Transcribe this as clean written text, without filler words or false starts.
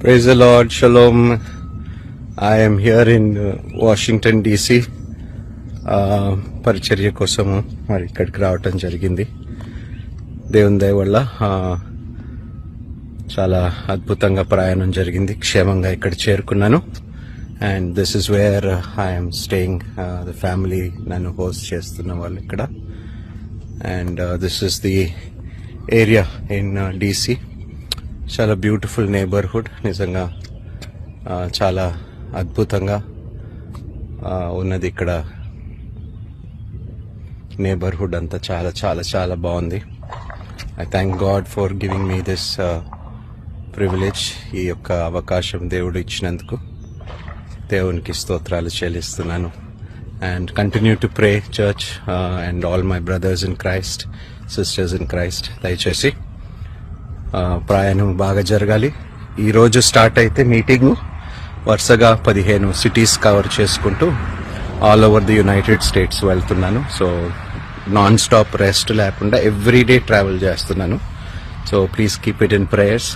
Praise the Lord. Shalom. I am here in Washington DC. పరిచర్య కోసము మరి ఇక్కడికి రావటం జరిగింది. దేవుని దయ వల్ల చాలా అద్భుతంగా ప్రయాణం జరిగింది. క్షేమంగా ఇక్కడ చేరుకున్నాను. And this is where I'm staying. The family నన్ను హోస్ట్ చేస్తున్న వాళ్ళు ఇక్కడ. And this is the area in DC. చాలా బ్యూటిఫుల్ నేబర్హుడ్. నిజంగా చాలా అద్భుతంగా ఉన్నది ఇక్కడ. నేబర్హుడ్ అంతా చాలా చాలా చాలా బాగుంది. I thank God for giving me this privilege. ఈ యొక్క అవకాశం దేవుడు ఇచ్చినందుకు దేవునికి స్తోత్రాలు చెల్లిస్తున్నాను. And continue to pray church and all my brothers in Christ, sisters in Christ. దయచేసి ప్రయాణం బాగా జరగాలి. ఈరోజు స్టార్ట్ అయితే మీటింగు వరుసగా 15 సిటీస్ కవర్ చేసుకుంటూ all over the United states వెళ్తున్నాను. సో నాన్ స్టాప్ రెస్ట్ లేకుండా ఎవ్రీడే ట్రావెల్ చేస్తున్నాను. So please keep it in prayers.